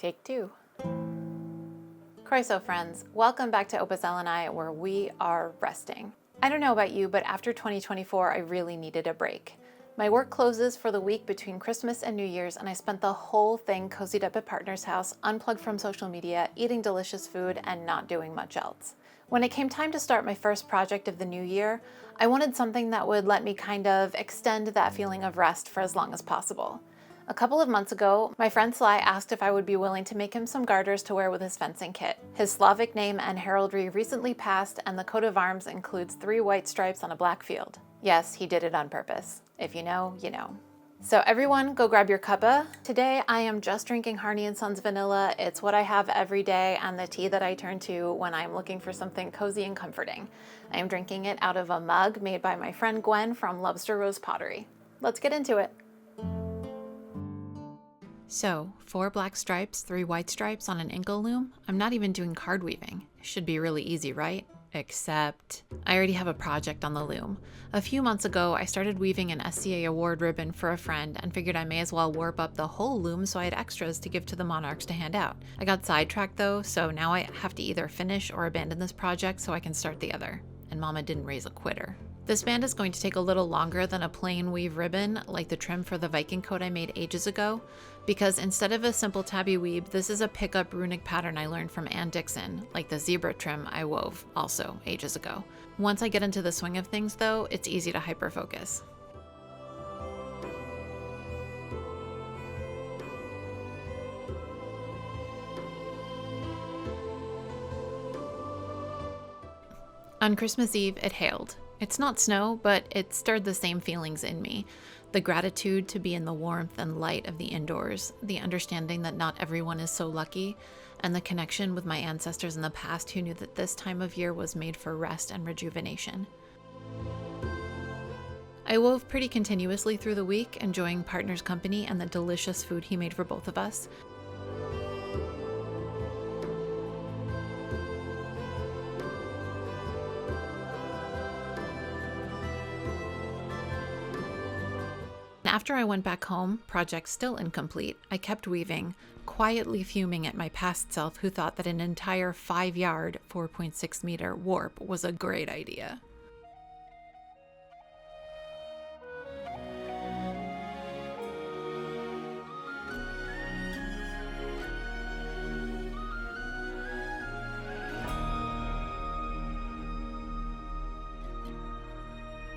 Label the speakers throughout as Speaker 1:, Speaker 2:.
Speaker 1: Take two. Croeso friends, welcome back to Opus Elenae, where we are resting. I don't know about you, but after 2024, I really needed a break. My work closes for the week between Christmas and New Year's, and I spent the whole thing cozied up at partner's house, unplugged from social media, eating delicious food, and not doing much else. When it came time to start my first project of the new year, I wanted something that would let me kind of extend that feeling of rest for as long as possible. A couple of months ago, my friend Sly asked if I would be willing to make him some garters to wear with his fencing kit. His Slavic name and heraldry recently passed, and the coat of arms includes 3 white stripes on a black field. Yes, he did it on purpose. If you know, you know. So everyone, go grab your cuppa. Today, I am just drinking Harney & Sons vanilla. It's what I have every day and the tea that I turn to when I'm looking for something cozy and comforting. I am drinking it out of a mug made by my friend Gwen from Lobster Rose Pottery. Let's get into it. So, 4 black stripes, 3 white stripes on an inkle loom. I'm not even doing card weaving. Should be really easy, right? Except I already have a project on the loom. A few months ago, I started weaving an SCA award ribbon for a friend and figured I may as well warp up the whole loom so I had extras to give to the monarchs to hand out. I got sidetracked though, so now I have to either finish or abandon this project so I can start the other. And Mama didn't raise a quitter. This band is going to take a little longer than a plain weave ribbon, like the trim for the Viking coat I made ages ago, because instead of a simple tabby weave, this is a pickup runic pattern I learned from Ann Dixon, like the zebra trim I wove also ages ago. Once I get into the swing of things though, it's easy to hyper-focus. On Christmas Eve, it hailed. It's not snow, but it stirred the same feelings in me. The gratitude to be in the warmth and light of the indoors, the understanding that not everyone is so lucky, and the connection with my ancestors in the past who knew that this time of year was made for rest and rejuvenation. I wove pretty continuously through the week, enjoying partner's company and the delicious food he made for both of us. After I went back home, project still incomplete, I kept weaving, quietly fuming at my past self who thought that an entire 5-yard, 4.6 meter warp was a great idea.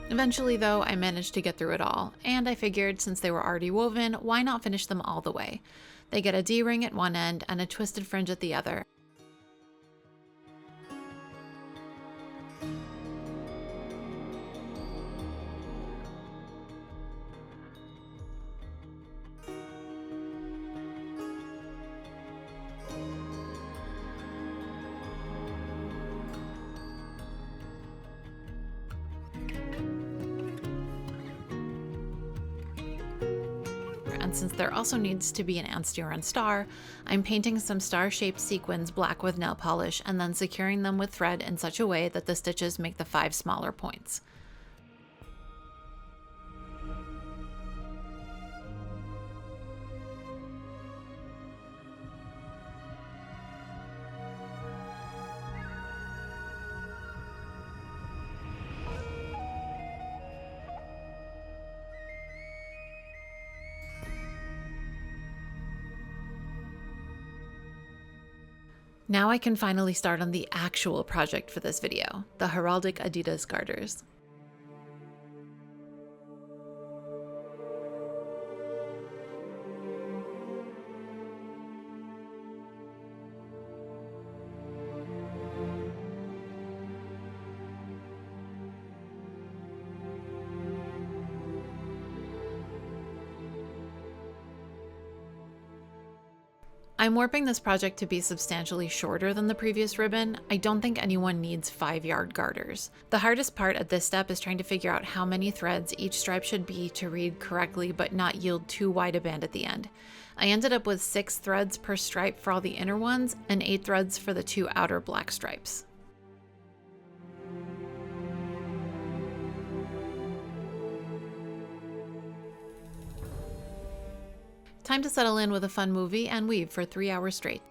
Speaker 1: Eventually, though, I managed to get through it all, and I figured since they were already woven, why not finish them all the way? They get a D-ring at one end and a twisted fringe at the other. And since there also needs to be an Ansteoran star, I'm painting some star-shaped sequins black with nail polish and then securing them with thread in such a way that the stitches make the 5 smaller points. Now I can finally start on the actual project for this video, the heraldic Adidas garters. I'm warping this project to be substantially shorter than the previous ribbon. I don't think anyone needs 5-yard garters. The hardest part at this step is trying to figure out how many threads each stripe should be to read correctly but not yield too wide a band at the end. I ended up with 6 threads per stripe for all the inner ones and 8 threads for the 2 outer black stripes. Time to settle in with a fun movie and weave for 3 hours straight.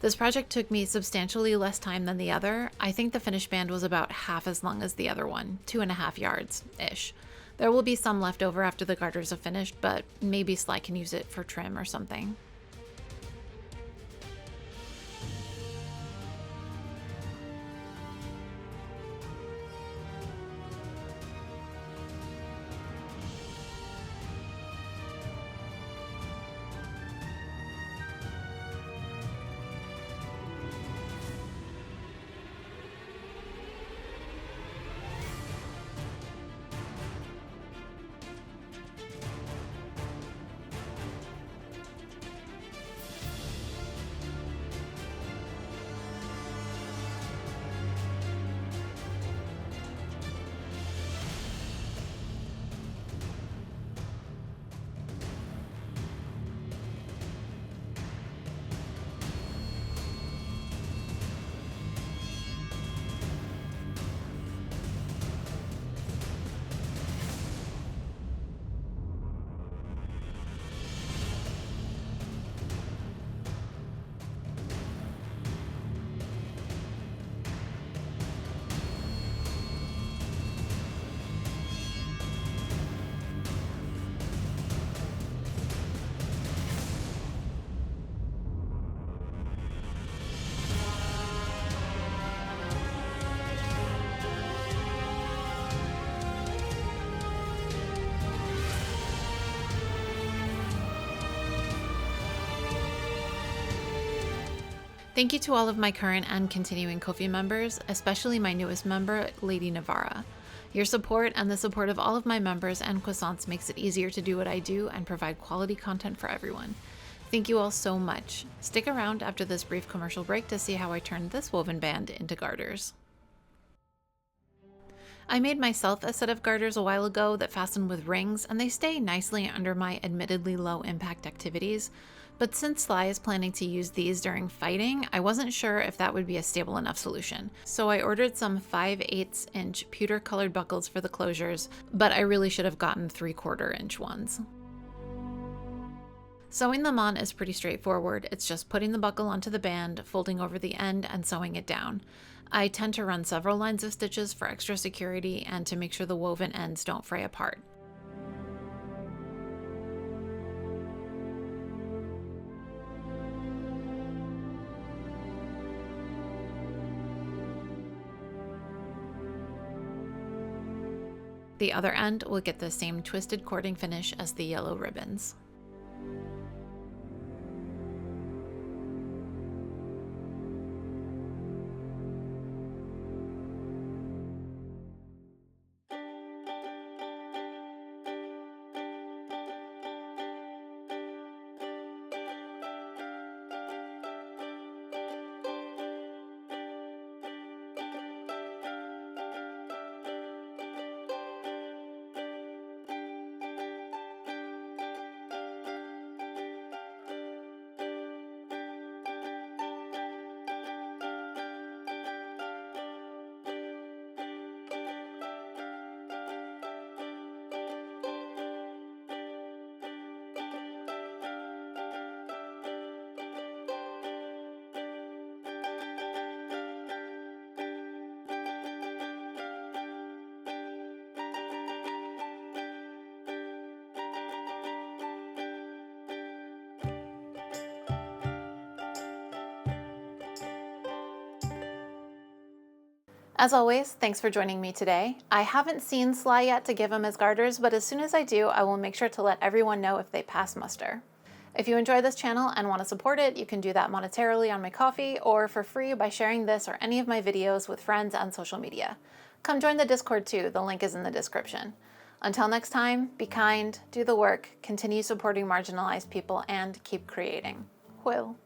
Speaker 1: This project took me substantially less time than the other. I think the finished band was about half as long as the other one, 2.5 yards-ish. There will be some left over after the garters are finished, but maybe Sly can use it for trim or something. Thank you to all of my current and continuing Ko-fi members, especially my newest member, Lady Navarra. Your support and the support of all of my members and croissants makes it easier to do what I do and provide quality content for everyone. Thank you all so much. Stick around after this brief commercial break to see how I turned this woven band into garters. I made myself a set of garters a while ago that fasten with rings, and they stay nicely under my admittedly low impact activities. But since Sly is planning to use these during fighting, I wasn't sure if that would be a stable enough solution. So I ordered some 5/8 inch pewter colored buckles for the closures, but I really should have gotten 3/4 inch ones. Sewing them on is pretty straightforward. It's just putting the buckle onto the band, folding over the end, and sewing it down. I tend to run several lines of stitches for extra security and to make sure the woven ends don't fray apart. The other end will get the same twisted cording finish as the yellow ribbons. As always, thanks for joining me today. I haven't seen Sly yet to give him his garters, but as soon as I do, I will make sure to let everyone know if they pass muster. If you enjoy this channel and want to support it, you can do that monetarily on my Ko-fi or for free by sharing this or any of my videos with friends on social media. Come join the Discord too, the link is in the description. Until next time, be kind, do the work, continue supporting marginalized people, and keep creating. Hwyl.